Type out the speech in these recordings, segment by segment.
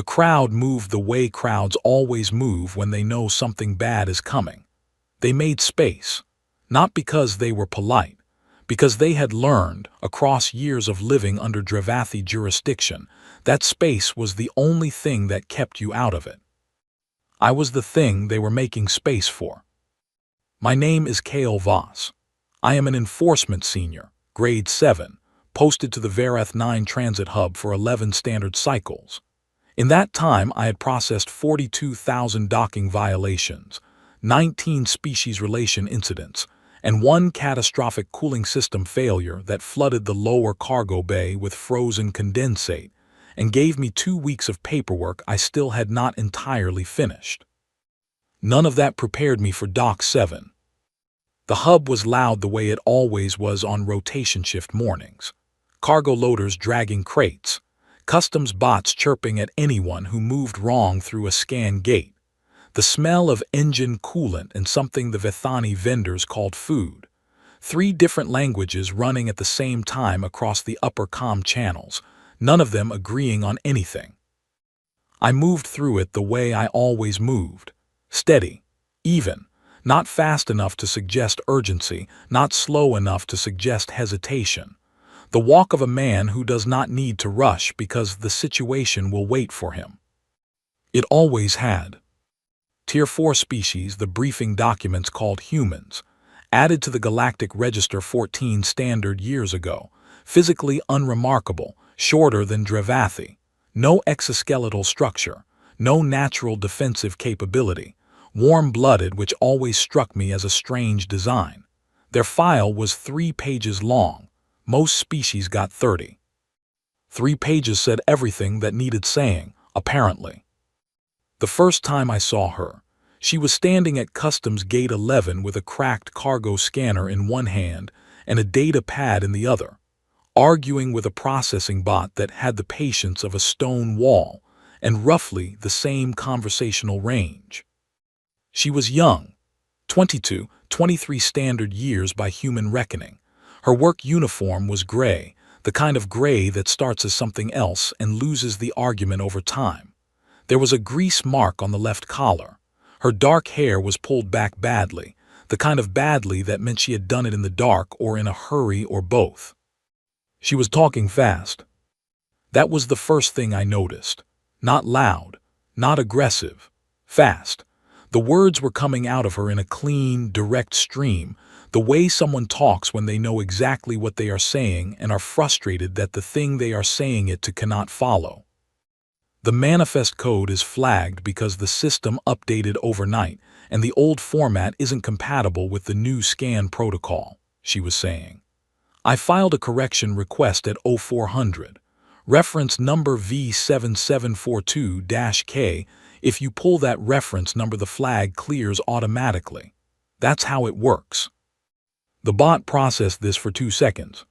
The crowd moved the way crowds always move when they know something bad is coming. They made space, not because they were polite, because they had learned, across years of living under Dravathi jurisdiction, that space was the only thing that kept you out of it. I was the thing they were making space for. My name is Kale Voss. I am an enforcement senior, grade 7, posted to the Vareth 9 transit hub for 11 standard cycles. In that time, I had processed 42,000 docking violations, 19 species relation incidents, and one catastrophic cooling system failure that flooded the lower cargo bay with frozen condensate and gave me 2 weeks of paperwork I still had not entirely finished. None of that prepared me for Dock 7. The hub was loud the way it always was on rotation shift mornings. Cargo loaders dragging crates, customs bots chirping at anyone who moved wrong through a scan gate, the smell of engine coolant and something the Vethani vendors called food, 3 different languages running at the same time across the upper comm channels, none of them agreeing on anything. I moved through it the way I always moved, steady, even, not fast enough to suggest urgency, not slow enough to suggest hesitation. The walk of a man who does not need to rush because the situation will wait for him. It always had. Tier 4 species, the briefing documents called humans, added to the Galactic Register 14 standard years ago, physically unremarkable, shorter than Dravathi, no exoskeletal structure, no natural defensive capability, warm-blooded, which always struck me as a strange design. Their file was 3 pages long. Most species got 30. 3 pages said everything that needed saying, apparently. The first time I saw her, she was standing at Customs Gate 11 with a cracked cargo scanner in one hand and a data pad in the other, arguing with a processing bot that had the patience of a stone wall and roughly the same conversational range. She was young, 22, 23 standard years by human reckoning. Her work uniform was gray, the kind of gray that starts as something else and loses the argument over time. There was a grease mark on the left collar. Her dark hair was pulled back badly, the kind of badly that meant she had done it in the dark or in a hurry or both. She was talking fast. That was the first thing I noticed. Not loud, not aggressive, fast. The words were coming out of her in a clean, direct stream, the way someone talks when they know exactly what they are saying and are frustrated that the thing they are saying it to cannot follow. The manifest code is flagged because the system updated overnight and the old format isn't compatible with the new scan protocol, she was saying. I filed a correction request at 0400. Reference number V7742-K. If you pull that reference number, the flag clears automatically. That's how it works. The bot processed this for 2 seconds.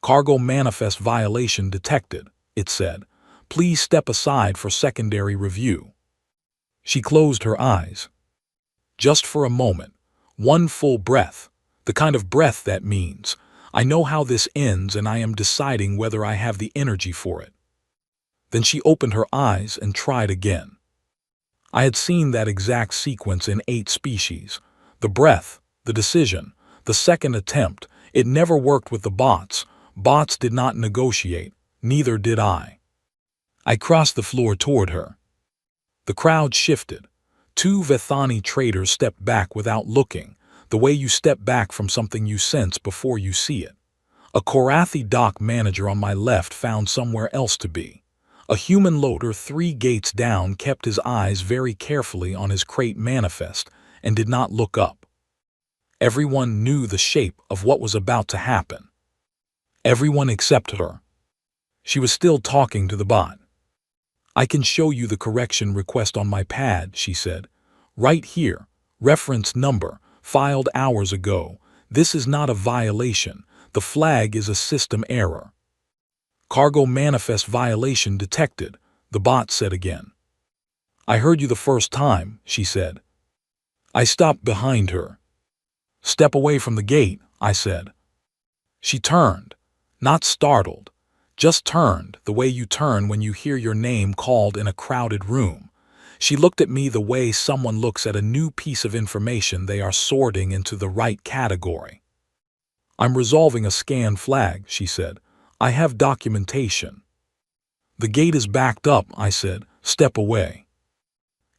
Cargo manifest violation detected, it said. Please step aside for secondary review. She closed her eyes. Just for a moment, one full breath, the kind of breath that means, I know how this ends and I am deciding whether I have the energy for it. Then she opened her eyes and tried again. I had seen that exact sequence in 8 species. The breath, the decision, the second attempt. It never worked with the bots. Bots did not negotiate, neither did I. I crossed the floor toward her. The crowd shifted. 2 Vethani traders stepped back without looking, the way you step back from something you sense before you see it. A Korathi dock manager on my left found somewhere else to be. A human loader 3 gates down kept his eyes very carefully on his crate manifest and did not look up. Everyone knew the shape of what was about to happen. Everyone except her. She was still talking to the bot. I can show you the correction request on my pad, she said. Right here, reference number, filed hours ago. This is not a violation. The flag is a system error. Cargo manifest violation detected, the bot said again. I heard you the first time, she said. I stopped behind her. Step away from the gate, I said. She turned, not startled, Just turned, the way you turn when you hear your name called in a crowded room. She looked at me the way someone looks at a new piece of information they are sorting into the right category. "I'm resolving a scan flag," she said. "I have documentation." "The gate is backed up," I said. "Step away."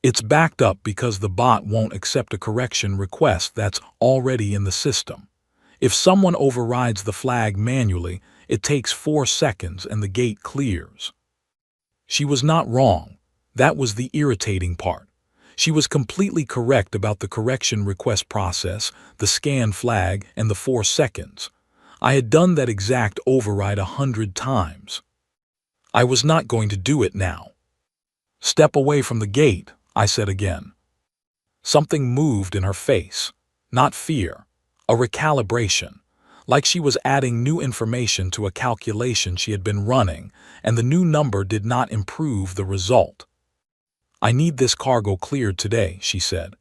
"It's backed up because the bot won't accept a correction request that's already in the system. If someone overrides the flag manually, it takes 4 seconds and the gate clears." She was not wrong. That was the irritating part. She was completely correct about the correction request process, the scan flag, and the 4 seconds. I had done that exact override 100 times. I was not going to do it now. "Step away from the gate," I said again. Something moved in her face. Not fear. A recalibration. Like she was adding new information to a calculation she had been running, and the new number did not improve the result. "I need this cargo cleared today," she said.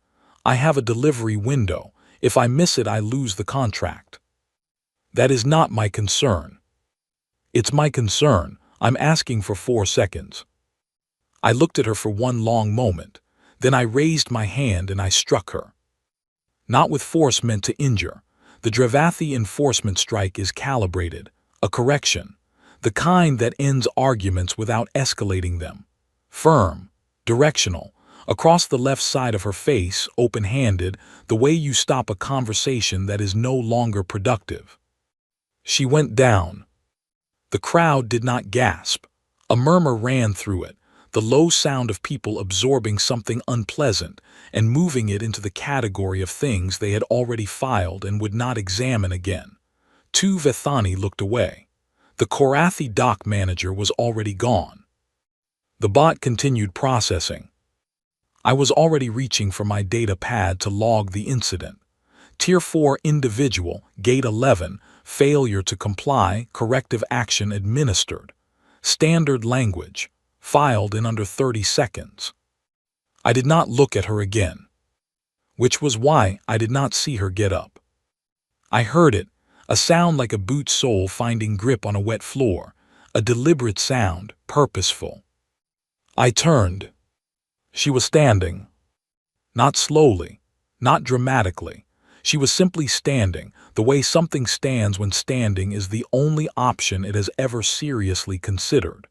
"I have a delivery window. If I miss it, I lose the contract." "That is not my concern." "It's my concern. I'm asking for 4 seconds." I looked at her for one long moment. Then I raised my hand and I struck her. Not with force meant to injure. The Dravathi enforcement strike is calibrated, a correction, the kind that ends arguments without escalating them. Firm, directional, across the left side of her face, open-handed, the way you stop a conversation that is no longer productive. She went down. The crowd did not gasp. A murmur ran through it, the low sound of people absorbing something unpleasant and moving it into the category of things they had already filed and would not examine again. 2 Vethani looked away. The Korathi dock manager was already gone. The bot continued processing. I was already reaching for my data pad to log the incident. Tier 4 individual, Gate 11, failure to comply, corrective action administered. Standard language, filed in under 30 seconds. I did not look at her again, which was why I did not see her get up. I heard it, a sound like a boot sole finding grip on a wet floor, a deliberate sound, purposeful. I turned. She was standing. Not slowly, not dramatically. She was simply standing, the way something stands when standing is the only option it has ever seriously considered.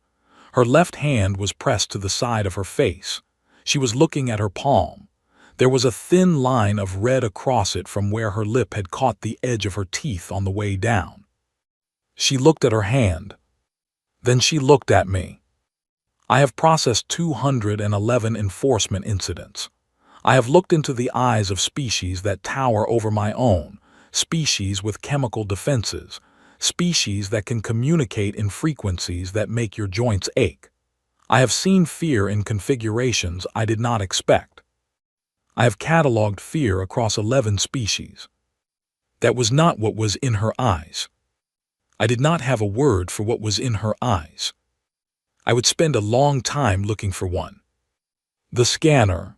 Her left hand was pressed to the side of her face. She was looking at her palm. There was a thin line of red across it from where her lip had caught the edge of her teeth on the way down. She looked at her hand. Then she looked at me. I have processed 211 enforcement incidents. I have looked into the eyes of species that tower over my own, species with chemical defenses, species that can communicate in frequencies that make your joints ache. I have seen fear in configurations I did not expect. I have cataloged fear across 11 species. That was not what was in her eyes. I did not have a word for what was in her eyes. I would spend a long time looking for one. The scanner.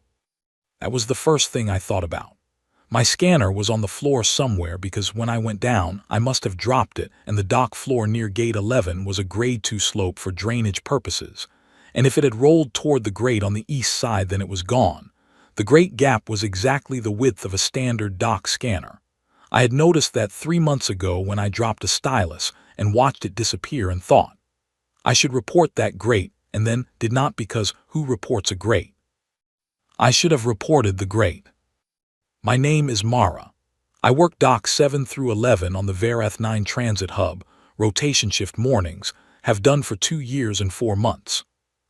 That was the first thing I thought about. My scanner was on the floor somewhere because when I went down, I must have dropped it, and the dock floor near Gate 11 was a Grade 2 slope for drainage purposes, and if it had rolled toward the grate on the east side, then it was gone. The great gap was exactly the width of a standard dock scanner. I had noticed that 3 months ago when I dropped a stylus and watched it disappear and thought, I should report that grate, and then did not because who reports a grate? I should have reported the grate. My name is Mara. I work Dock 7 through 11 on the Verath 9 Transit Hub, rotation shift mornings, have done for 2 years and 4 months.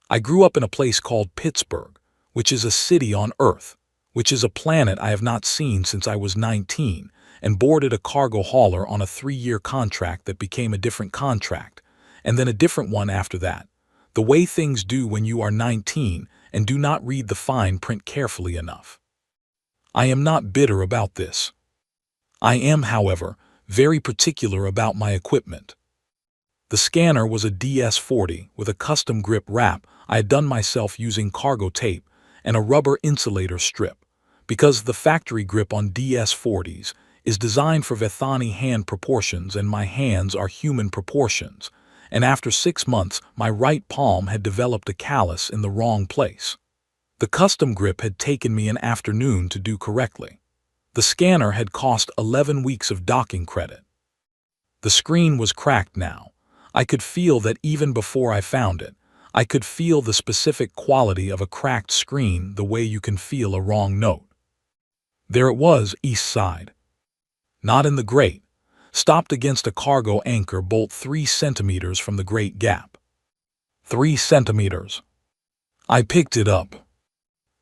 I grew up in a place called Pittsburgh, which is a city on Earth, which is a planet I have not seen since I was 19, and boarded a cargo hauler on a 3-year contract that became a different contract, and then a different one after that, the way things do when you are 19 and do not read the fine print carefully enough. I am not bitter about this. I am, however, very particular about my equipment. The scanner was a DS-40 with a custom grip wrap I had done myself using cargo tape and a rubber insulator strip, because the factory grip on DS-40s is designed for Vethani hand proportions and my hands are human proportions, and after 6 months, my right palm had developed a callus in the wrong place. The custom grip had taken me an afternoon to do correctly. The scanner had cost 11 weeks of docking credit. The screen was cracked now. I could feel that even before I found it. I could feel the specific quality of a cracked screen the way you can feel a wrong note. There it was, east side. Not in the grate. Stopped against a cargo anchor bolt 3 centimeters from the grate gap. 3 centimeters. I picked it up.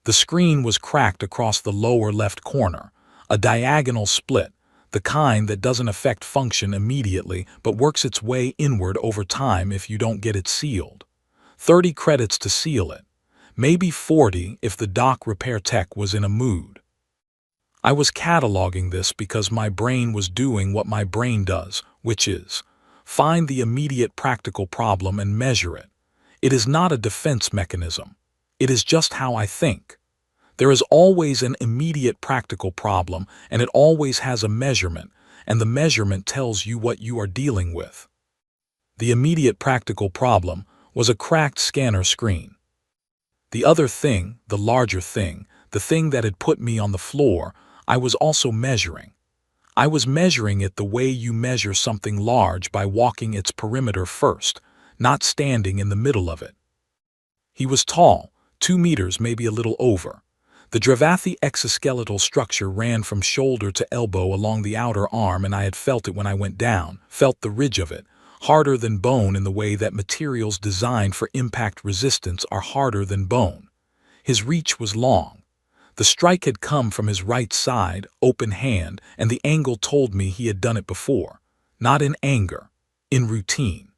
The screen was cracked across the lower left corner, a diagonal split, the kind that doesn't affect function immediately but works its way inward over time if you don't get it sealed. 30 credits to seal it, maybe 40 if the dock repair tech was in a mood. I was cataloging this because my brain was doing what my brain does, which is find the immediate practical problem and measure it. It is not a defense mechanism. It is just how I think. There is always an immediate practical problem, and it always has a measurement, and the measurement tells you what you are dealing with. The immediate practical problem was a cracked scanner screen. The other thing, the larger thing, the thing that had put me on the floor, I was also measuring. I was measuring it the way you measure something large by walking its perimeter first, not standing in the middle of it. He was tall, 2 meters, maybe a little over. The Dravathi exoskeletal structure ran from shoulder to elbow along the outer arm, and I had felt it when I went down, felt the ridge of it, harder than bone in the way that materials designed for impact resistance are harder than bone. His reach was long. The strike had come from his right side, open hand, and the angle told me he had done it before, not in anger, in routine.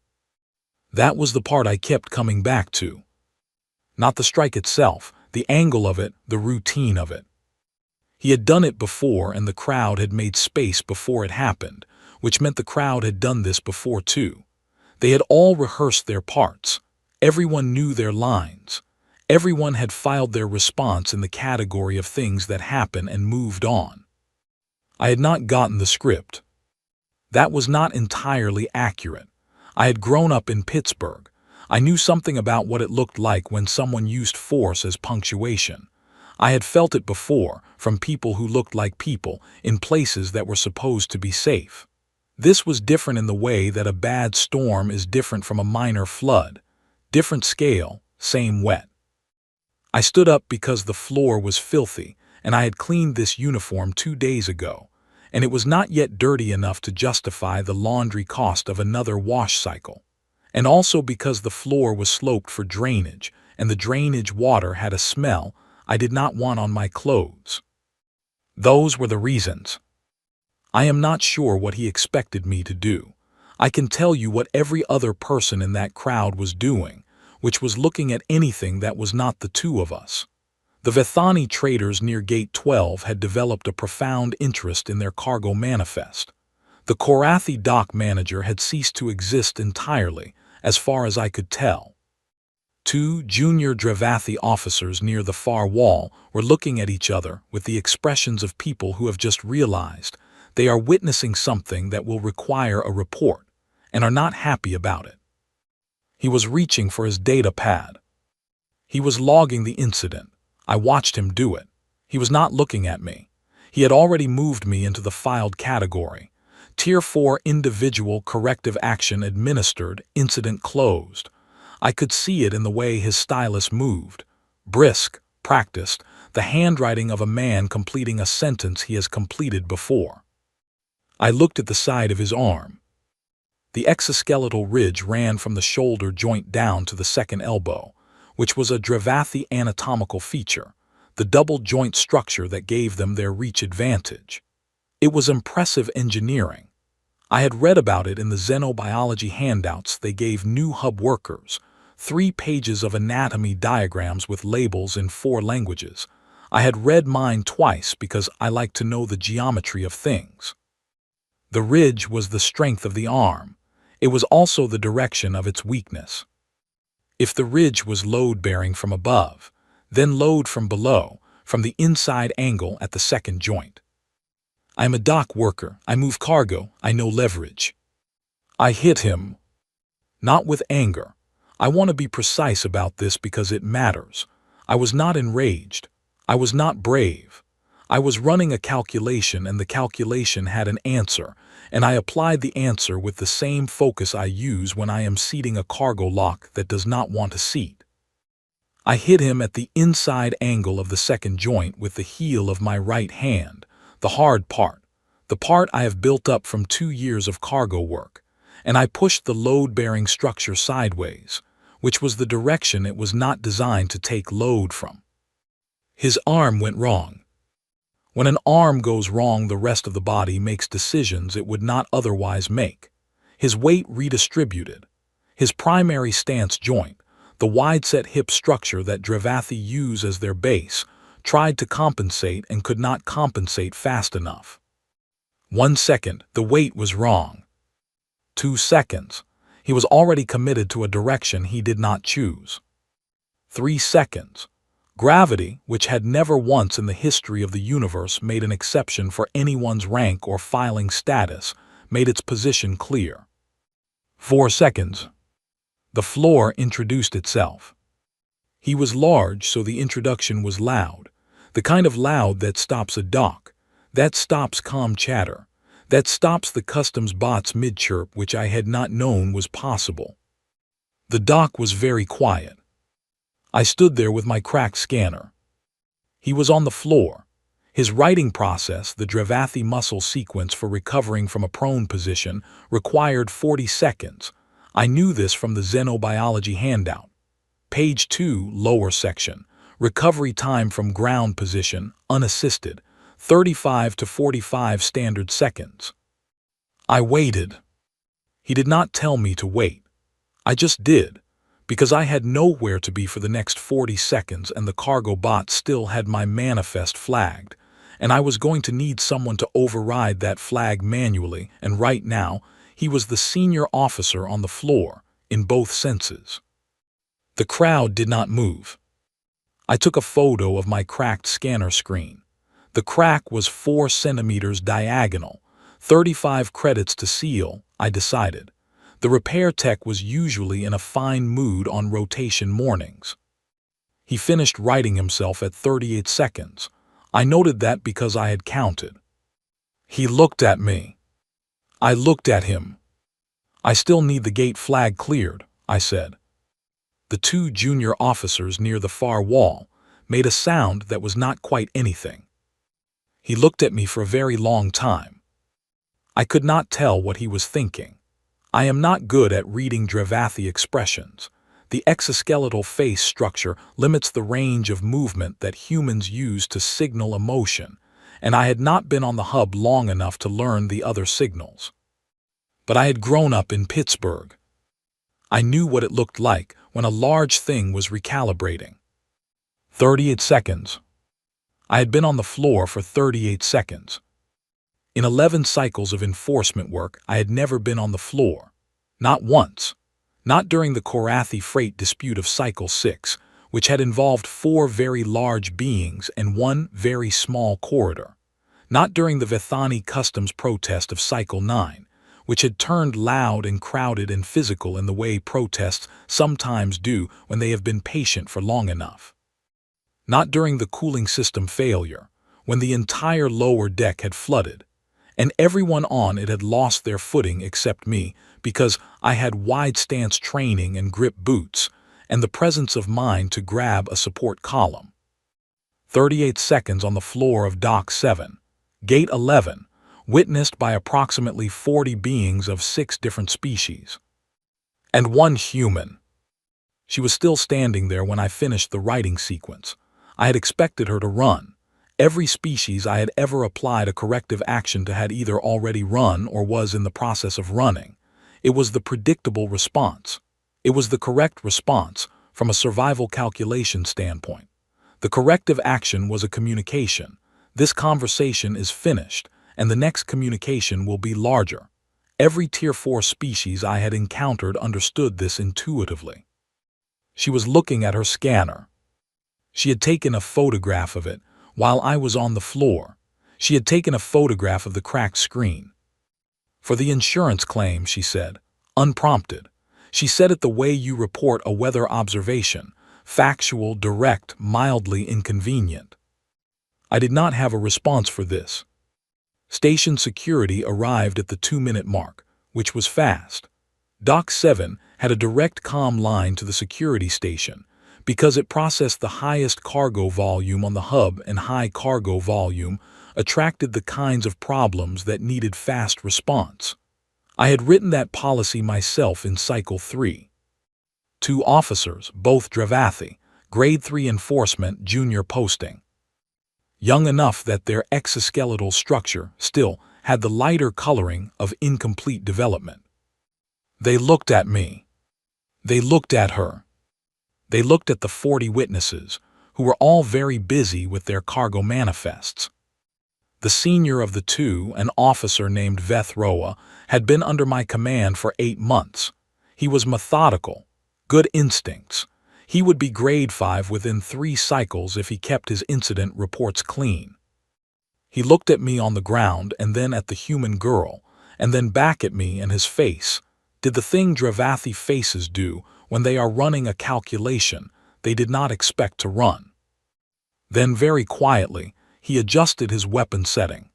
That was the part I kept coming back to. Not the strike itself, the angle of it, the routine of it. He had done it before, and the crowd had made space before it happened, which meant the crowd had done this before too. They had all rehearsed their parts. Everyone knew their lines. Everyone had filed their response in the category of things that happen and moved on. I had not gotten the script. That was not entirely accurate. I had grown up in Pittsburgh. I knew something about what it looked like when someone used force as punctuation. I had felt it before, from people who looked like people, in places that were supposed to be safe. This was different in the way that a bad storm is different from a minor flood. Different scale, same wet. I stood up because the floor was filthy, and I had cleaned this uniform 2 days ago, and it was not yet dirty enough to justify the laundry cost of another wash cycle. And also because the floor was sloped for drainage, and the drainage water had a smell I did not want on my clothes. Those were the reasons. I am not sure what he expected me to do. I can tell you what every other person in that crowd was doing, which was looking at anything that was not the two of us. The Vethani traders near Gate 12 had developed a profound interest in their cargo manifest. The Korathi dock manager had ceased to exist entirely, as far as I could tell. 2 junior Dravathi officers near the far wall were looking at each other with the expressions of people who have just realized they are witnessing something that will require a report, and are not happy about it. He was reaching for his data pad. He was logging the incident. I watched him do it. He was not looking at me. He had already moved me into the filed category. Tier 4 individual corrective action administered, incident closed. I could see it in the way his stylus moved. Brisk, practiced, the handwriting of a man completing a sentence he has completed before. I looked at the side of his arm. The exoskeletal ridge ran from the shoulder joint down to the second elbow, which was a Dravathi anatomical feature, the double joint structure that gave them their reach advantage. It was impressive engineering. I had read about it in the xenobiology handouts they gave new hub workers, 3 pages of anatomy diagrams with labels in 4 languages. I had read mine twice because I like to know the geometry of things. The ridge was the strength of the arm. It was also the direction of its weakness. If the ridge was load-bearing from above, then load from below, from the inside angle at the second joint. I am a dock worker. I move cargo. I know leverage. I hit him. Not with anger. I want to be precise about this because it matters. I was not enraged. I was not brave. I was running a calculation, and the calculation had an answer, and I applied the answer with the same focus I use when I am seating a cargo lock that does not want to seat. I hit him at the inside angle of the second joint with the heel of my right hand, the hard part, the part I have built up from 2 years of cargo work, and I pushed the load-bearing structure sideways, which was the direction it was not designed to take load from. His arm went wrong. When an arm goes wrong, the rest of the body makes decisions it would not otherwise make. His weight redistributed. His primary stance joint, the wide-set hip structure that Dravathi use as their base, tried to compensate and could not compensate fast enough. 1 second, the weight was wrong. 2 seconds, he was already committed to a direction he did not choose. 3 seconds, gravity, which had never once in the history of the universe made an exception for anyone's rank or filing status, made its position clear. 4 seconds. The floor introduced itself. He was large, so the introduction was loud, the kind of loud that stops a dock, that stops calm chatter, that stops the customs bot's mid-chirp, which I had not known was possible. The dock was very quiet. I stood there with my cracked scanner. He was on the floor. His writing process, the Dravathi muscle sequence for recovering from a prone position, required 40 seconds. I knew this from the xenobiology handout. Page 2, lower section. Recovery time from ground position, unassisted, 35 to 45 standard seconds. I waited. He did not tell me to wait. I just did, because I had nowhere to be for the next 40 seconds and the cargo bot still had my manifest flagged, and I was going to need someone to override that flag manually, and right now, he was the senior officer on the floor, in both senses. The crowd did not move. I took a photo of my cracked scanner screen. The crack was 4 centimeters diagonal, 35 credits to seal, I decided. The repair tech was usually in a fine mood on rotation mornings. He finished writing himself at 38 seconds. I noted that because I had counted. He looked at me. I looked at him. I still need the gate flag cleared, I said. The 2 junior officers near the far wall made a sound that was not quite anything. He looked at me for a very long time. I could not tell what he was thinking. I am not good at reading Dravathi expressions. The exoskeletal face structure limits the range of movement that humans use to signal emotion, and I had not been on the hub long enough to learn the other signals. But I had grown up in Pittsburgh. I knew what it looked like when a large thing was recalibrating. 38 seconds. I had been on the floor for 38 seconds. In 11 cycles of enforcement work, I had never been on the floor. Not once. Not during the Korathi freight dispute of Cycle 6, which had involved 4 very large beings and 1 very small corridor. Not during the Vethani customs protest of Cycle 9, which had turned loud and crowded and physical in the way protests sometimes do when they have been patient for long enough. Not during the cooling system failure, when the entire lower deck had flooded, and everyone on it had lost their footing except me, because I had wide-stance training and grip boots, and the presence of mind to grab a support column. 38 seconds on the floor of Dock 7, Gate 11, witnessed by approximately 40 beings of 6 different species. And 1 human. She was still standing there when I finished the writing sequence. I had expected her to run. Every species I had ever applied a corrective action to had either already run or was in the process of running. It was the predictable response. It was the correct response from a survival calculation standpoint. The corrective action was a communication. This conversation is finished, and the next communication will be larger. Every Tier 4 species I had encountered understood this intuitively. She was looking at her scanner. She had taken a photograph of it while I was on the floor. She had taken a photograph of the cracked screen. For the insurance claim, she said, unprompted. She said it the way you report a weather observation, factual, direct, mildly inconvenient. I did not have a response for this. Station security arrived at the 2-minute mark, which was fast. Dock 7 had a direct comm line to the security station because it processed the highest cargo volume on the hub, and high cargo volume attracted the kinds of problems that needed fast response. I had written that policy myself in Cycle 3. 2 officers, both Dravathi, Grade 3 enforcement, junior posting. Young enough that their exoskeletal structure still had the lighter coloring of incomplete development. They looked at me. They looked at her. They looked at the 40 witnesses, who were all very busy with their cargo manifests. The senior of the two, an officer named Vethroa, had been under my command for 8 months. He was methodical, good instincts. He would be grade 5 within 3 cycles if he kept his incident reports clean. He looked at me on the ground and then at the human girl, and then back at me, and his face did the thing Dravathi faces do when they are running a calculation they did not expect to run. Then very quietly, he adjusted his weapon setting.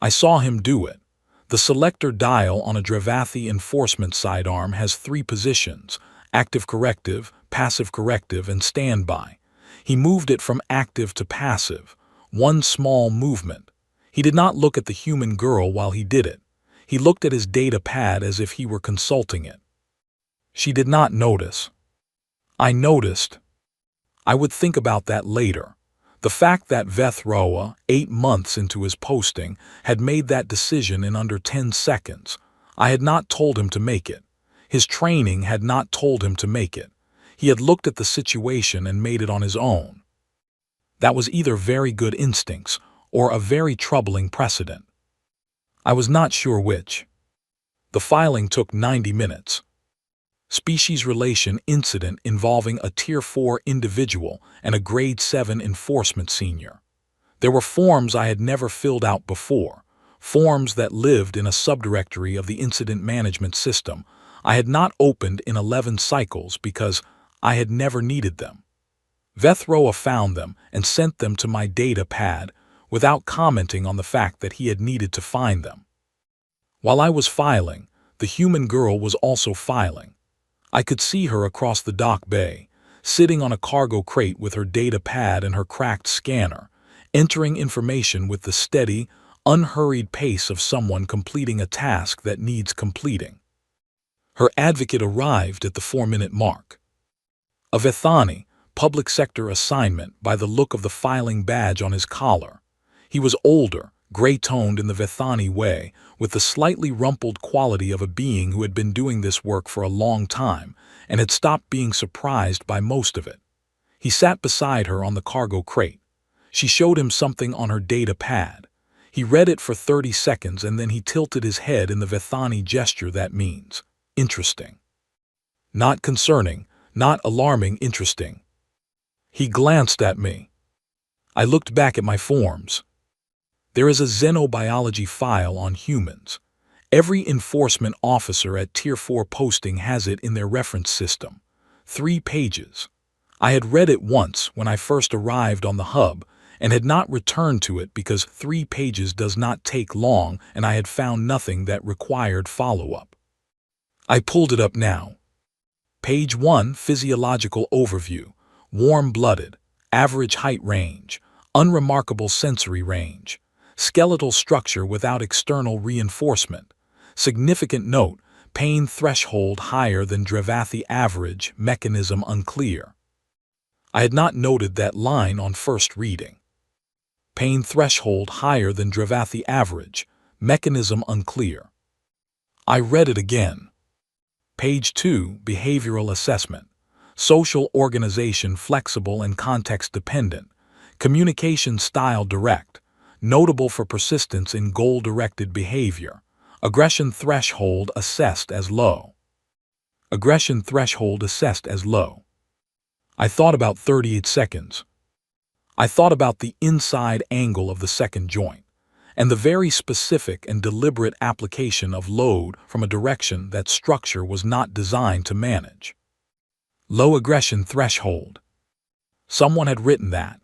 I saw him do it. The selector dial on a Dravathi enforcement sidearm has 3 positions: active corrective, passive corrective, and standby. He moved it from active to passive, one small movement. He did not look at the human girl while he did it. He looked at his data pad as if he were consulting it. She did not notice. I noticed. I would think about that later. The fact that Vethroa, 8 months into his posting, had made that decision in under 10 seconds. I had not told him to make it. His training had not told him to make it. He had looked at the situation and made it on his own. That was either very good instincts or a very troubling precedent. I was not sure which. The filing took 90 minutes. Species relation incident involving a Tier 4 individual and a Grade 7 enforcement senior. There were forms I had never filled out before, forms that lived in a subdirectory of the incident management system I had not opened in 11 cycles because I had never needed them. Vethroa found them and sent them to my data pad without commenting on the fact that he had needed to find them. While I was filing, the human girl was also filing. I could see her across the dock bay, sitting on a cargo crate with her data pad and her cracked scanner, entering information with the steady, unhurried pace of someone completing a task that needs completing. Her advocate arrived at the 4-minute mark. A Vethani, public sector assignment by the look of the filing badge on his collar. He was older, gray-toned in the Vethani way, with the slightly rumpled quality of a being who had been doing this work for a long time and had stopped being surprised by most of it. He sat beside her on the cargo crate. She showed him something on her data pad. He read it for 30 seconds and then he tilted his head in the Vethani gesture that means, interesting. Not concerning, not alarming, interesting. He glanced at me. I looked back at my forms. There is a xenobiology file on humans. Every enforcement officer at Tier 4 posting has it in their reference system. 3 pages. I had read it once when I first arrived on the hub and had not returned to it because 3 pages does not take long and I had found nothing that required follow-up. I pulled it up now. Page 1, physiological overview. Warm-blooded, average height range, unremarkable sensory range. Skeletal structure without external reinforcement. Significant note, pain threshold higher than Dravathi average, mechanism unclear. I had not noted that line on first reading. Pain threshold higher than Dravathi average, mechanism unclear. I read it again. Page 2, behavioral assessment. Social organization flexible and context dependent. Communication style direct. Notable for persistence in goal-directed behavior. Aggression threshold assessed as low. Aggression threshold assessed as low. I thought about 38 seconds. I thought about the inside angle of the second joint, and the very specific and deliberate application of load from a direction that structure was not designed to manage. Low aggression threshold. Someone had written that.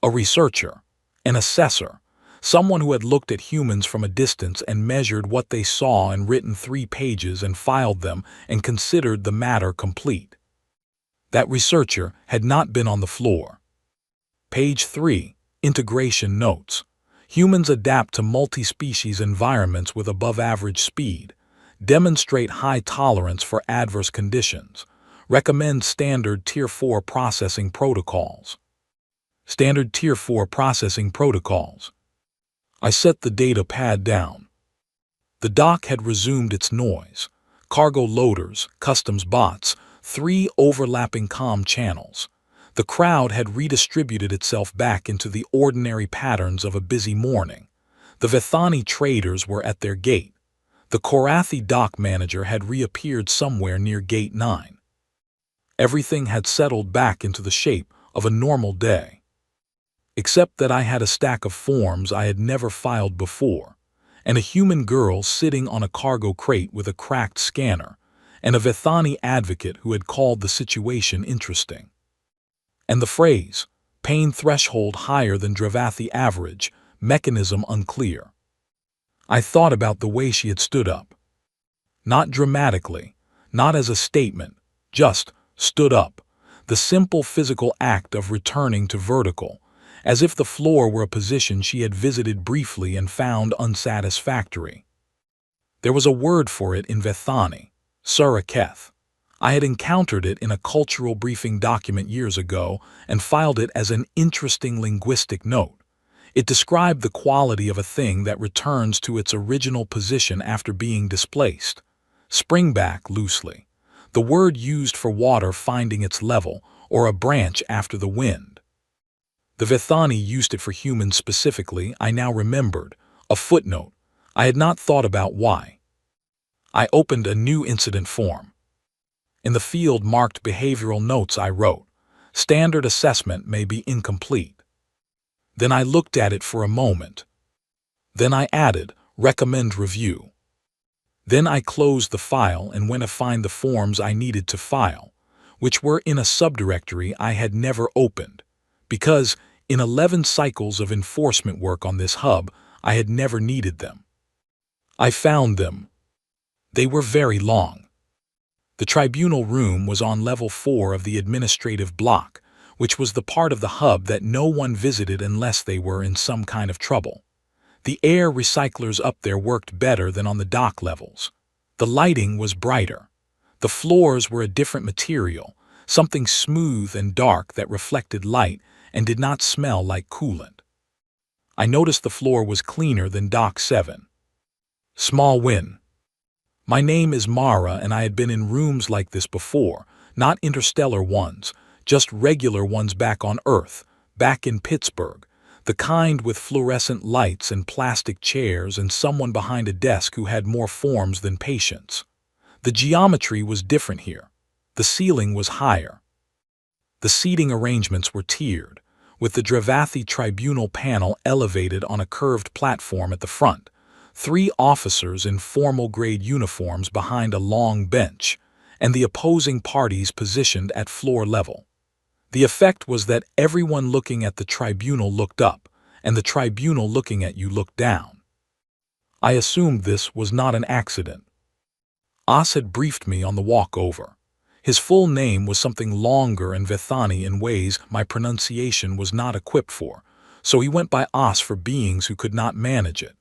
A researcher, an assessor, someone who had looked at humans from a distance and measured what they saw and written 3 pages and filed them and considered the matter complete. That researcher had not been on the floor. Page 3. Integration notes. Humans adapt to multi-species environments with above-average speed, demonstrate high tolerance for adverse conditions, recommend standard Tier 4 processing protocols. Standard Tier 4 processing protocols. I set the data pad down. The dock had resumed its noise. Cargo loaders, customs bots, 3 overlapping comm channels. The crowd had redistributed itself back into the ordinary patterns of a busy morning. The Vethani traders were at their gate. The Korathi dock manager had reappeared somewhere near Gate 9. Everything had settled back into the shape of a normal day. Except that I had a stack of forms I had never filed before, and a human girl sitting on a cargo crate with a cracked scanner, and a Vethani advocate who had called the situation interesting. And the phrase, pain threshold higher than Dravathi average, mechanism unclear. I thought about the way she had stood up. Not dramatically, not as a statement, just stood up, the simple physical act of returning to vertical, as if the floor were a position she had visited briefly and found unsatisfactory. There was a word for it in Vethani, Suraketh. I had encountered it in a cultural briefing document years ago and filed it as an interesting linguistic note. It described the quality of a thing that returns to its original position after being displaced. Springback loosely. The word used for water finding its level, or a branch after the wind. The Vethani used it for humans specifically, I now remembered. A footnote. I had not thought about why. I opened a new incident form. In the field marked behavioral notes I wrote, standard assessment may be incomplete. Then I looked at it for a moment. Then I added, recommend review. Then I closed the file and went to find the forms I needed to file, which were in a subdirectory I had never opened, because in 11 cycles of enforcement work on this hub, I had never needed them. I found them. They were very long. The tribunal room was on level 4 of the administrative block, which was the part of the hub that no one visited unless they were in some kind of trouble. The air recyclers up there worked better than on the dock levels. The lighting was brighter. The floors were a different material, something smooth and dark that reflected light and did not smell like coolant. I noticed the floor was cleaner than Dock 7. Small win. My name is Mara, and I had been in rooms like this before, not interstellar ones, just regular ones back on Earth, back in Pittsburgh, the kind with fluorescent lights and plastic chairs and someone behind a desk who had more forms than patients. The geometry was different here. The ceiling was higher. The seating arrangements were tiered, with the Dravathi tribunal panel elevated on a curved platform at the front, 3 officers in formal-grade uniforms behind a long bench, and the opposing parties positioned at floor level. The effect was that everyone looking at the tribunal looked up, and the tribunal looking at you looked down. I assumed this was not an accident. Os had briefed me on the walk over. His full name was something longer and Vethani in ways my pronunciation was not equipped for, so he went by Os for beings who could not manage it.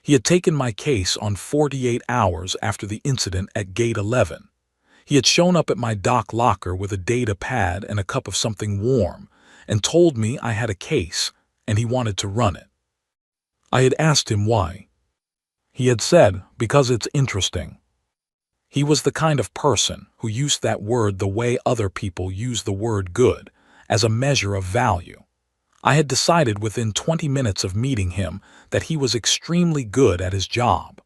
He had taken my case on 48 hours after the incident at Gate 11. He had shown up at my dock locker with a data pad and a cup of something warm, and told me I had a case, and he wanted to run it. I had asked him why. He had said, because it's interesting. He was the kind of person who used that word the way other people use the word good, as a measure of value. I had decided within 20 minutes of meeting him that he was extremely good at his job.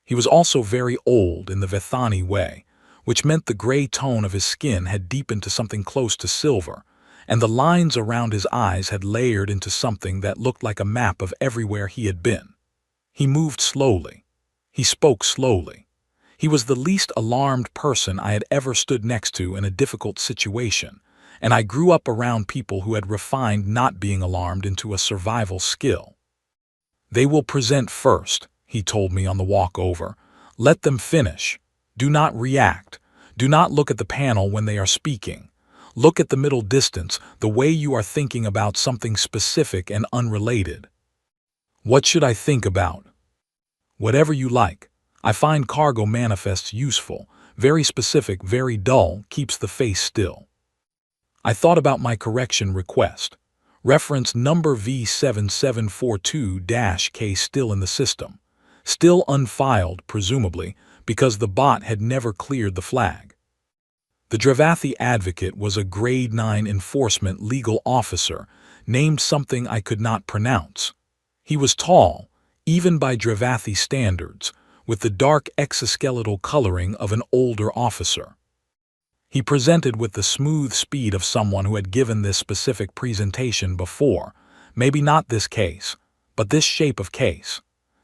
He was also very old in the Vethani way, which meant the gray tone of his skin had deepened to something close to silver, and the lines around his eyes had layered into something that looked like a map of everywhere he had been. He moved slowly. He spoke slowly. He was the least alarmed person I had ever stood next to in a difficult situation, and I grew up around people who had refined not being alarmed into a survival skill. "They will present first," he told me on the walk over. "Let them finish. Do not react. Do not look at the panel when they are speaking. Look at the middle distance, the way you are thinking about something specific and unrelated." What should I think about? Whatever you like. I find cargo manifests useful, very specific, very dull, keeps the face still. I thought about my correction request. Reference number V7742-K still in the system. Still unfiled, presumably, because the bot had never cleared the flag. The Dravathi advocate was a grade 9 enforcement legal officer, named something I could not pronounce. He was tall, even by Dravathi standards, with the dark exoskeletal coloring of an older officer. He presented with the smooth speed of someone who had given this specific presentation before, maybe not this case, but this shape of case.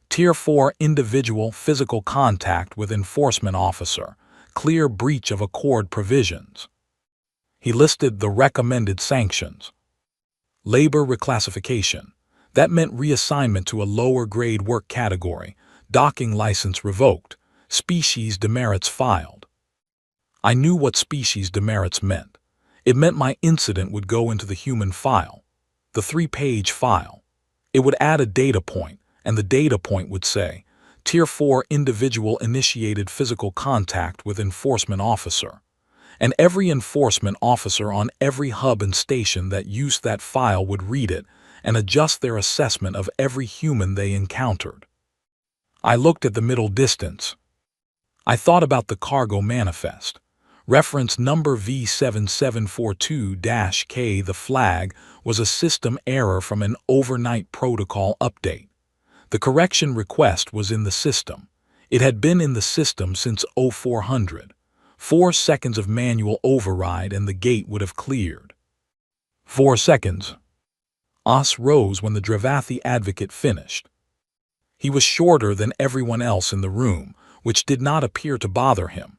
Tier 4 individual physical contact with enforcement officer, clear breach of accord provisions. He listed the recommended sanctions. Labor reclassification. That meant reassignment to a lower grade work category, docking license revoked, species demerits filed. I knew what species demerits meant. It meant my incident would go into the human file, the 3-page file. It would add a data point, and the data point would say, Tier 4 individual initiated physical contact with enforcement officer. And every enforcement officer on every hub and station that used that file would read it and adjust their assessment of every human they encountered. I looked at the middle distance. I thought about the cargo manifest. Reference number V7742-K. The flag was a system error from an overnight protocol update. The correction request was in the system. It had been in the system since 0400. 4 seconds of manual override and the gate would have cleared. 4 seconds. Os rose when the Dravathi advocate finished. He was shorter than everyone else in the room, which did not appear to bother him.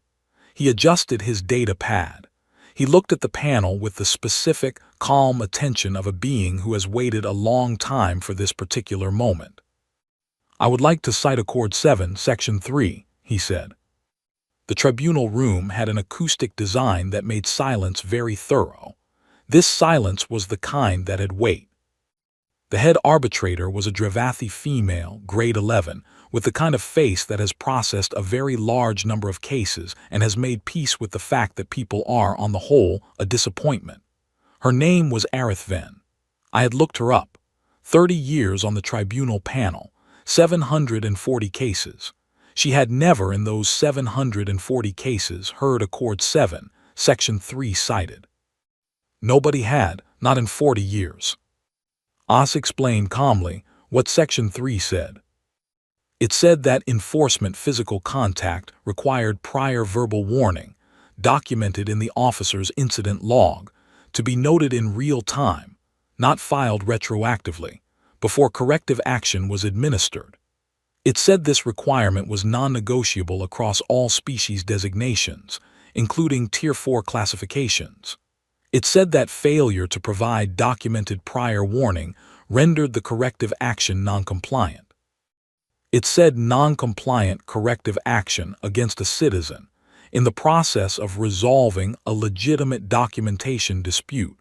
He adjusted his data pad. He looked at the panel with the specific, calm attention of a being who has waited a long time for this particular moment. "I would like to cite Accord 7, Section 3, he said. The tribunal room had an acoustic design that made silence very thorough. This silence was the kind that had weight. The head arbitrator was a Dravathi female, grade 11, with the kind of face that has processed a very large number of cases and has made peace with the fact that people are, on the whole, a disappointment. Her name was Arithven. I had looked her up. 30 years on the tribunal panel, 740 cases. She had never in those 740 cases heard Accord 7, Section 3 cited. Nobody had, not in 40 years. Os explained calmly what Section 3 said. It said that enforcement physical contact required prior verbal warning, documented in the officer's incident log, to be noted in real time, not filed retroactively, before corrective action was administered. It said this requirement was non-negotiable across all species designations, including Tier 4 classifications. It said that failure to provide documented prior warning rendered the corrective action non-compliant. It said non-compliant corrective action against a citizen in the process of resolving a legitimate documentation dispute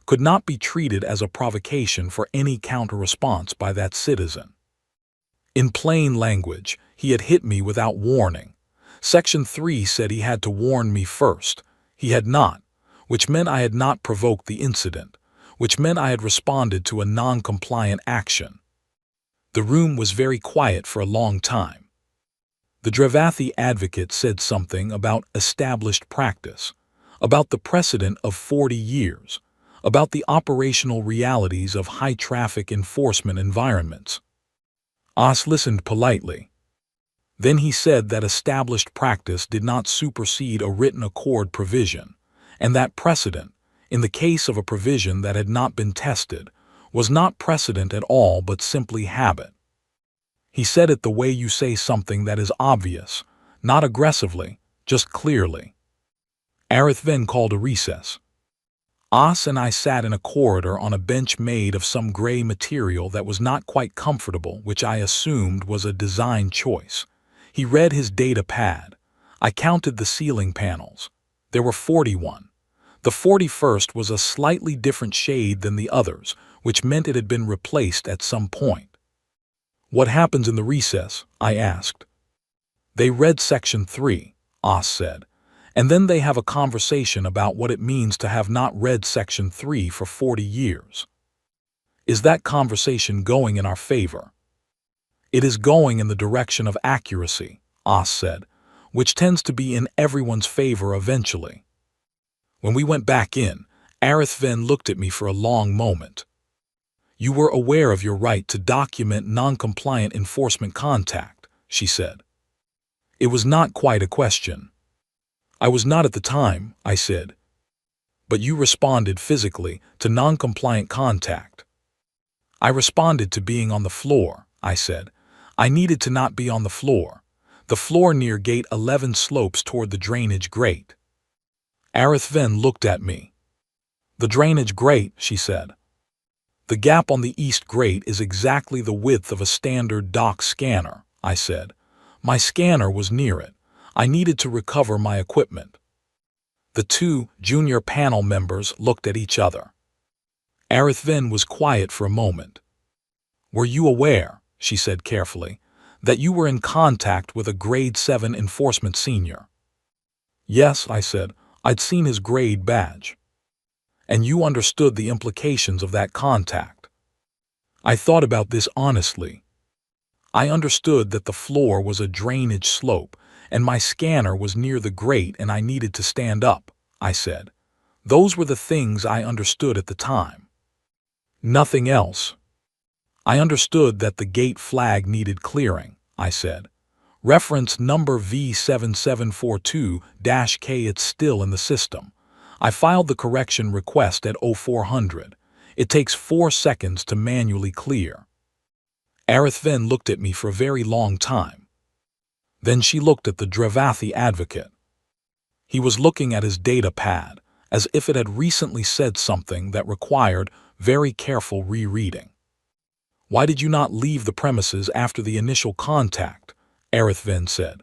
could not be treated as a provocation for any counter-response by that citizen. In plain language, he had hit me without warning. Section 3 said he had to warn me first. He had not, which meant I had not provoked the incident, which meant I had responded to a non-compliant action. The room was very quiet for a long time. The Dravathi advocate said something about established practice, about the precedent of 40 years, about the operational realities of high-traffic enforcement environments. Os listened politely. Then he said that established practice did not supersede a written accord provision, and that precedent, in the case of a provision that had not been tested, was not precedent at all but simply habit. He said it the way you say something that is obvious, not aggressively, just clearly. Aerith then called a recess. Os and I sat in a corridor on a bench made of some gray material that was not quite comfortable, which I assumed was a design choice. He read his data pad. I counted the ceiling panels. There were 41. The 41st was a slightly different shade than the others, which meant it had been replaced at some point. What happens in the recess? I asked. They read section 3, Os said, and then they have a conversation about what it means to have not read section 3 for 40 years. Is that conversation going in our favor? It is going in the direction of accuracy, Os said, which tends to be in everyone's favor eventually. When we went back in, Aerith then looked at me for a long moment. You were aware of your right to document non-compliant enforcement contact, she said. It was not quite a question. I was not at the time, I said. But you responded physically to non-compliant contact. I responded to being on the floor, I said. I needed to not be on the floor. The floor near gate 11 slopes toward the drainage grate. Aerith then looked at me. The drainage grate, she said. The gap on the east grate is exactly the width of a standard dock scanner, I said. My scanner was near it. I needed to recover my equipment. The two junior panel members looked at each other. Aerith then was quiet for a moment. Were you aware, she said carefully, that you were in contact with a grade 7 enforcement senior? Yes, I said. I'd seen his grade badge. And you understood the implications of that contact. I thought about this honestly. I understood that the floor was a drainage slope, and my scanner was near the grate and I needed to stand up, I said. Those were the things I understood at the time. Nothing else. I understood that the gate flag needed clearing, I said. Reference number V7742-K. It's still in the system. I filed the correction request at 0400. It takes 4 seconds to manually clear. Aerith then looked at me for a very long time. Then she looked at the Dravathi advocate. He was looking at his data pad, as if it had recently said something that required very careful rereading. Why did you not leave the premises after the initial contact? Aerith then said.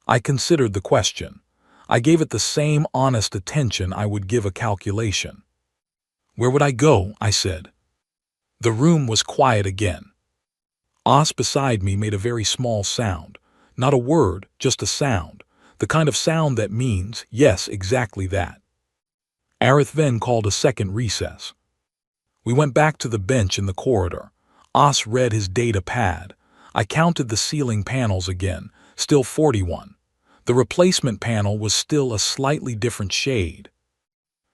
I considered the question. I gave it the same honest attention I would give a calculation. Where would I go? I said. The room was quiet again. Os beside me made a very small sound. Not a word, just a sound. The kind of sound that means, yes, exactly that. Aerith then called a second recess. We went back to the bench in the corridor. Os read his data pad. I counted the ceiling panels again, still 41. The replacement panel was still a slightly different shade.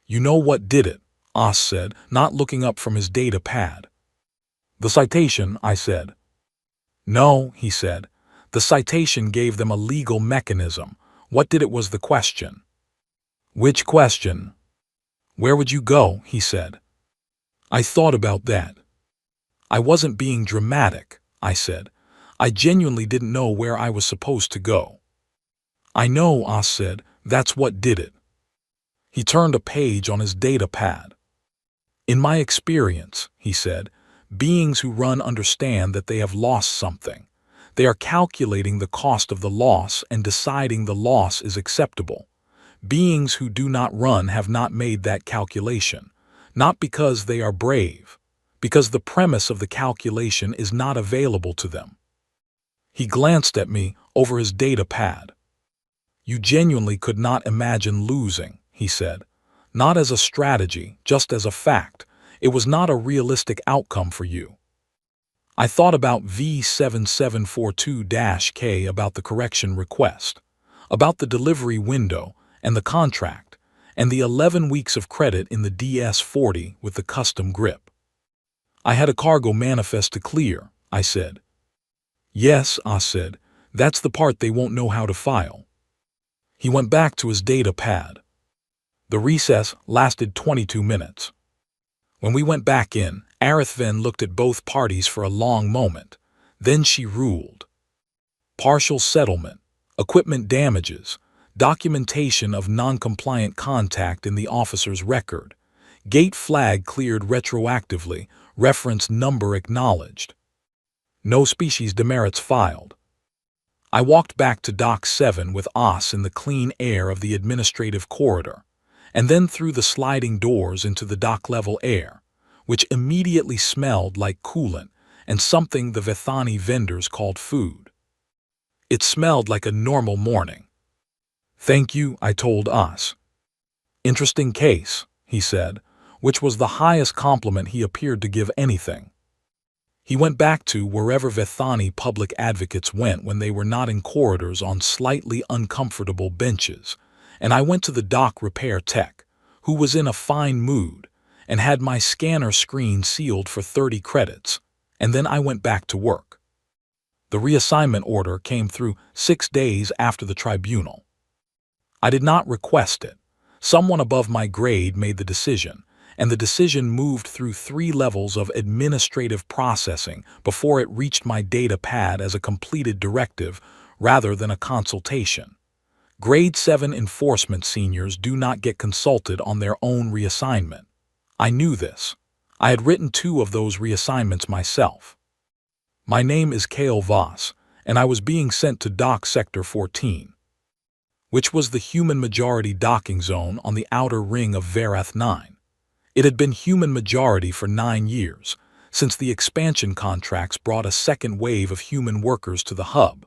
You know what did it? Os said, not looking up from his data pad. The citation, I said. No, he said. The citation gave them a legal mechanism. What did it was the question. Which question? Where would you go? He said. I thought about that. I wasn't being dramatic, I said. I genuinely didn't know where I was supposed to go. I know, Os said, that's what did it. He turned a page on his data pad. In my experience, he said, beings who run understand that they have lost something. They are calculating the cost of the loss and deciding the loss is acceptable. Beings who do not run have not made that calculation, not because they are brave, because the premise of the calculation is not available to them. He glanced at me over his data pad. You genuinely could not imagine losing, he said. Not as a strategy, just as a fact. It was not a realistic outcome for you. I thought about V7742-K, about the correction request, about the delivery window and the contract, and the 11 weeks of credit in the DS-40 with the custom grip. I had a cargo manifest to clear, I said. Yes, Os said, that's the part they won't know how to file. He went back to his data pad. The recess lasted 22 minutes. When we went back in, Aerith then looked at both parties for a long moment. Then she ruled. Partial settlement, equipment damages, documentation of non-compliant contact in the officer's record, gate flag cleared retroactively, reference number acknowledged. No species demerits filed. I walked back to Dock 7 with Os in the clean air of the administrative corridor, and then through the sliding doors into the dock-level air, which immediately smelled like coolant and something the Vethani vendors called food. It smelled like a normal morning. "Thank you," I told Os. "Interesting case," he said, which was the highest compliment he appeared to give anything. He went back to wherever Vethani public advocates went when they were not in corridors on slightly uncomfortable benches, and I went to the dock repair tech, who was in a fine mood, and had my scanner screen sealed for 30 credits, and then I went back to work. The reassignment order came through 6 days after the tribunal. I did not request it. Someone above my grade made the decision, and the decision moved through 3 levels of administrative processing before it reached my data pad as a completed directive rather than a consultation. Grade 7 enforcement seniors do not get consulted on their own reassignment. I knew this. I had written 2 of those reassignments myself. My name is Kale Voss, and I was being sent to Dock Sector 14, which was the human majority docking zone on the outer ring of Verath 9. It had been human majority for 9 years, since the expansion contracts brought a second wave of human workers to the hub.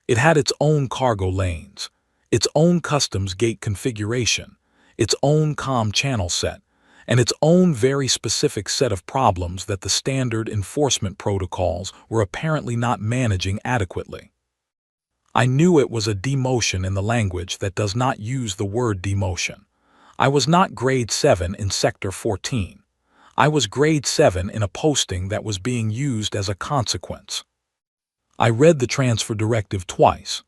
It had its own cargo lanes, its own customs gate configuration, its own comm channel set, and its own very specific set of problems that the standard enforcement protocols were apparently not managing adequately. I knew it was a demotion in the language that does not use the word demotion. I was not grade 7 in Sector 14. I was grade 7 in a posting that was being used as a consequence. I read the transfer directive twice.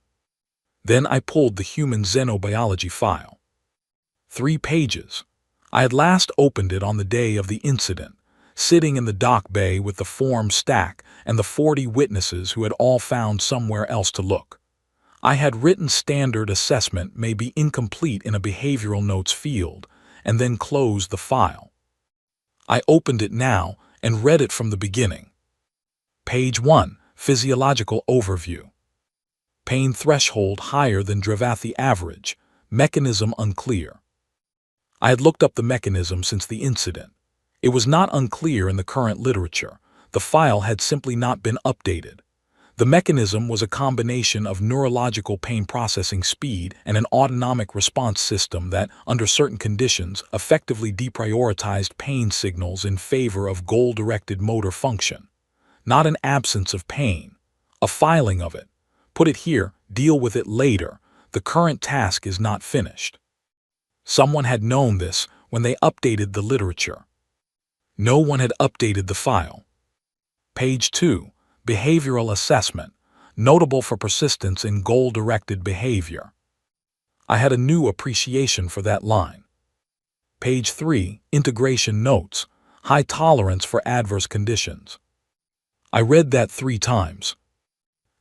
Then I pulled the human xenobiology file. 3 pages. I had last opened it on the day of the incident, sitting in the dock bay with the form stack and the 40 witnesses who had all found somewhere else to look. I had written standard assessment may be incomplete in a behavioral notes field, and then closed the file. I opened it now and read it from the beginning. Page 1, Physiological Overview. Pain threshold higher than Dravathi average, mechanism unclear. I had looked up the mechanism since the incident. It was not unclear in the current literature. The file had simply not been updated. The mechanism was a combination of neurological pain processing speed and an autonomic response system that, under certain conditions, effectively deprioritized pain signals in favor of goal-directed motor function. Not an absence of pain, a filing of it. Put it here, deal with it later. The current task is not finished. Someone had known this when they updated the literature. No one had updated the file. Page 2, Behavioral Assessment, notable for persistence in goal-directed behavior. I had a new appreciation for that line. Page 3, Integration Notes, high tolerance for adverse conditions. I read that 3 times.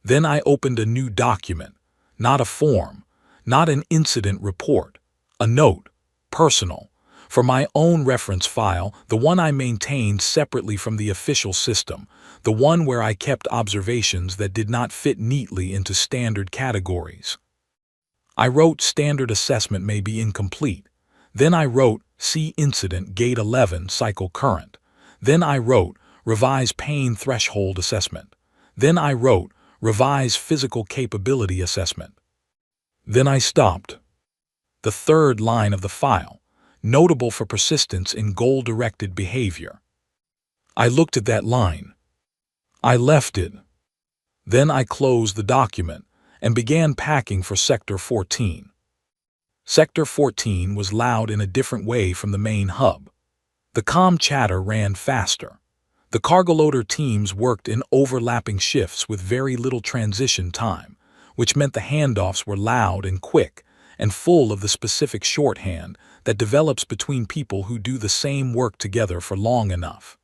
Then I opened a new document, not a form, not an incident report. A note, personal, for my own reference file, the one I maintained separately from the official system, the one where I kept observations that did not fit neatly into standard categories. I wrote standard assessment may be incomplete. Then I wrote see incident gate 11 cycle current. Then I wrote revise pain threshold assessment. Then I wrote revise physical capability assessment. Then I stopped. The 3rd line of the file, notable for persistence in goal-directed behavior. I looked at that line. I left it. Then I closed the document and began packing for Sector 14. Sector 14 was loud in a different way from the main hub. The comm chatter ran faster. The cargo loader teams worked in overlapping shifts with very little transition time, which meant the handoffs were loud and quick, and full of the specific shorthand that develops between people who do the same work together for long enough.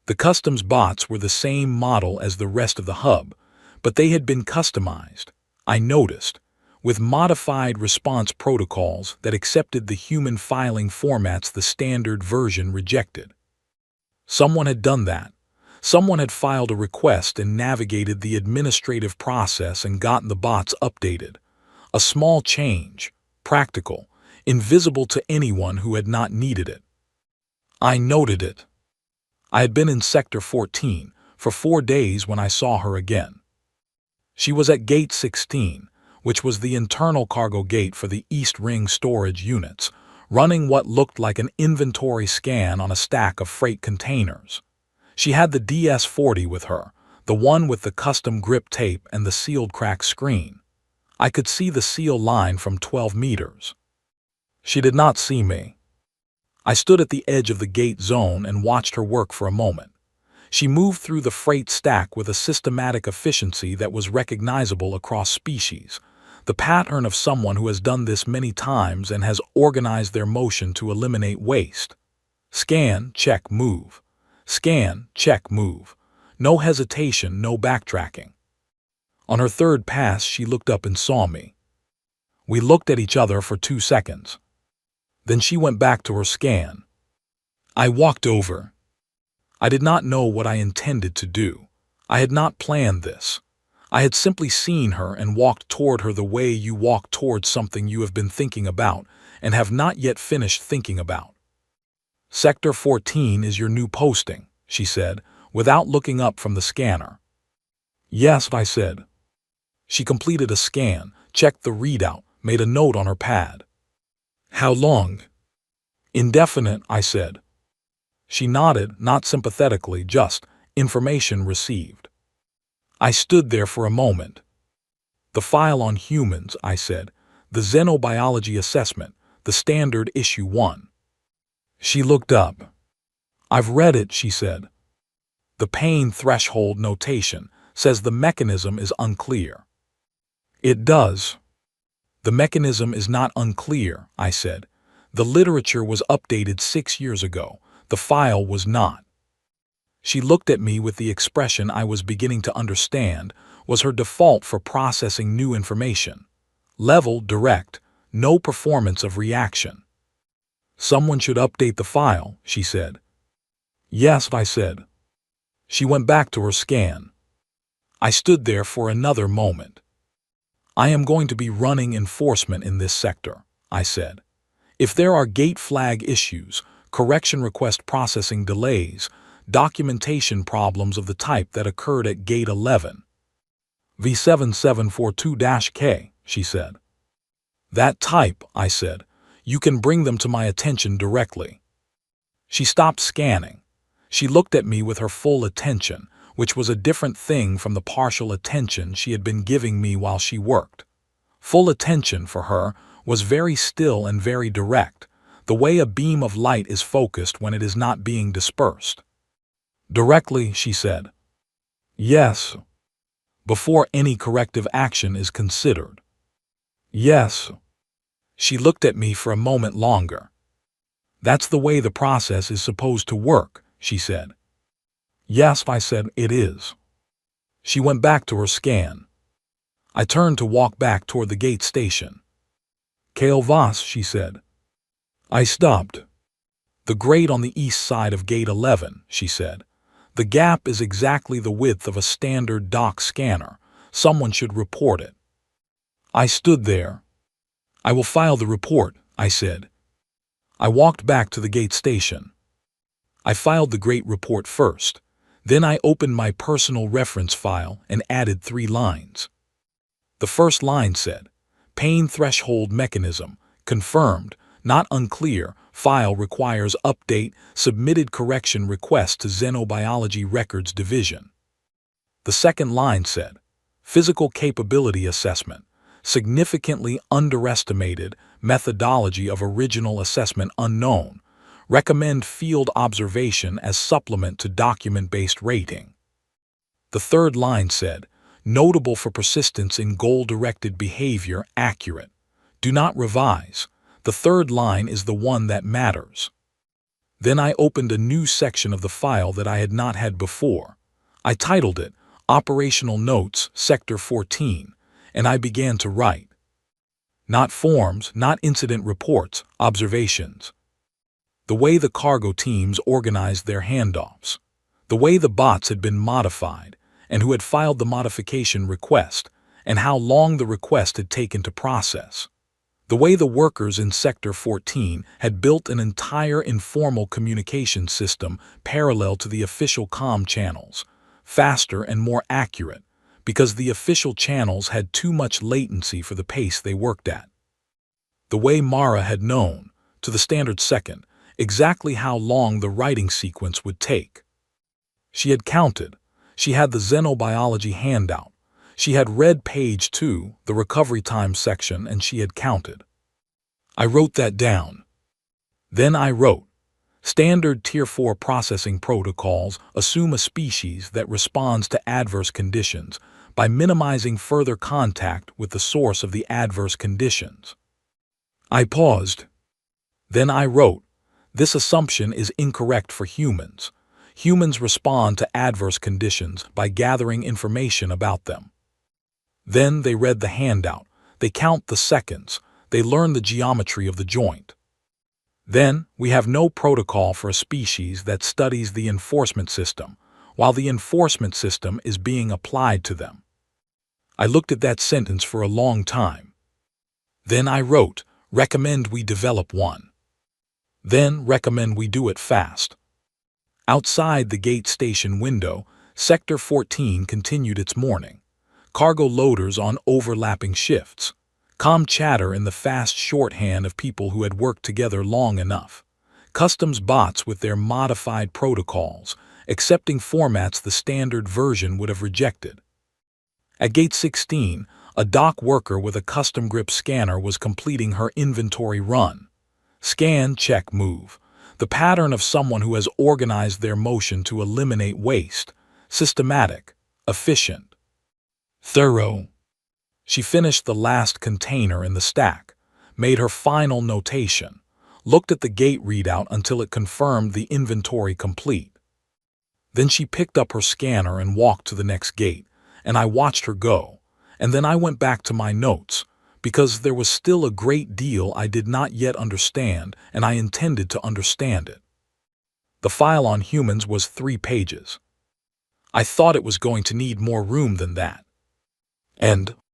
The customs bots were the same model as the rest of the hub, but they had been customized, I noticed, with modified response protocols that accepted the human filing formats the standard version rejected. Someone had done that. Someone had filed a request and navigated the administrative process and gotten the bots updated. A small change, practical, invisible to anyone who had not needed it. I noted it. I had been in Sector 14 for 4 days when I saw her again. She was at Gate 16, which was the internal cargo gate for the East Ring storage units, running what looked like an inventory scan on a stack of freight containers. She had the DS-40 with her, the one with the custom grip tape and the sealed crack screen. I could see the seal line from 12 meters. She did not see me. I stood at the edge of the gate zone and watched her work for a moment. She moved through the freight stack with a systematic efficiency that was recognizable across species, the pattern of someone who has done this many times and has organized their motion to eliminate waste. Scan, check, move. Scan, check, move. No hesitation, no backtracking. On her third pass, she looked up and saw me. We looked at each other for 2 seconds. Then she went back to her scan. I walked over. I did not know what I intended to do. I had not planned this. I had simply seen her and walked toward her the way you walk towards something you have been thinking about and have not yet finished thinking about. Sector 14 is your new posting, she said, without looking up from the scanner. Yes, I said. She completed a scan, checked the readout, made a note on her pad. How long? Indefinite, I said. She nodded, not sympathetically, just information received. I stood there for a moment. The file on humans, I said, the xenobiology assessment, the standard issue 1. She looked up. I've read it, she said. The pain threshold notation says the mechanism is unclear. It does. The mechanism is not unclear, I said. The literature was updated 6 years ago. The file was not. She looked at me with the expression I was beginning to understand was her default for processing new information. Level direct, no performance of reaction. Someone should update the file, she said. Yes, I said. She went back to her scan. I stood there for another moment. I am going to be running enforcement in this sector, I said. If there are gate flag issues, correction request processing delays, documentation problems of the type that occurred at Gate 11. V7742-K, she said. That type, I said. You can bring them to my attention directly. She stopped scanning. She looked at me with her full attention, which was a different thing from the partial attention she had been giving me while she worked. Full attention for her was very still and very direct, the way a beam of light is focused when it is not being dispersed. Directly, she said. Yes. Before any corrective action is considered. Yes. She looked at me for a moment longer. That's the way the process is supposed to work, she said. Yes, I said, it is. She went back to her scan. I turned to walk back toward the gate station. Kale Voss, she said. I stopped. The grate on the east side of Gate 11, she said. The gap is exactly the width of a standard dock scanner. Someone should report it. I stood there. I will file the report, I said. I walked back to the gate station. I filed the great report first. Then I opened my personal reference file and added 3 lines. The first line said, Pain threshold mechanism, confirmed, not unclear, file requires update, submitted correction request to Xenobiology Records Division. The second line said, Physical capability assessment, significantly underestimated, methodology of original assessment unknown, recommend field observation as supplement to document-based rating. The third line said, Notable for persistence in goal-directed behavior, accurate. Do not revise. The third line is the one that matters. Then I opened a new section of the file that I had not had before. I titled it Operational Notes, Sector 14, and I began to write. Not forms, not incident reports, observations. The way the cargo teams organized their handoffs. The way the bots had been modified, and who had filed the modification request, and how long the request had taken to process. The way the workers in Sector 14 had built an entire informal communication system parallel to the official comm channels, faster and more accurate, because the official channels had too much latency for the pace they worked at. The way Mara had known, to the standard second, exactly how long the writing sequence would take. She had counted. She had the xenobiology handout. She had read page 2, the recovery time section, and she had counted. I wrote that down. Then I wrote, Standard Tier 4 processing protocols assume a species that responds to adverse conditions by minimizing further contact with the source of the adverse conditions. I paused. Then I wrote, This assumption is incorrect for humans. Humans respond to adverse conditions by gathering information about them. Then they read the handout, they count the seconds, they learn the geometry of the joint. Then we have no protocol for a species that studies the enforcement system, while the enforcement system is being applied to them. I looked at that sentence for a long time. Then I wrote, Recommend we develop one. Then recommend we do it fast. Outside the gate station window, Sector 14 continued its morning. Cargo loaders on overlapping shifts. Calm chatter in the fast shorthand of people who had worked together long enough. Customs bots with their modified protocols, accepting formats the standard version would have rejected. At Gate 16, a dock worker with a custom grip scanner was completing her inventory run. Scan, check, move. The pattern of someone who has organized their motion to eliminate waste. Systematic, efficient, thorough. She finished the last container in the stack, made her final notation, looked at the gate readout until it confirmed the inventory complete. Then she picked up her scanner and walked to the next gate, and I watched her go, and then I went back to my notes, because there was still a great deal I did not yet understand, and I intended to understand it. The file on humans was 3 pages. I thought it was going to need more room than that. And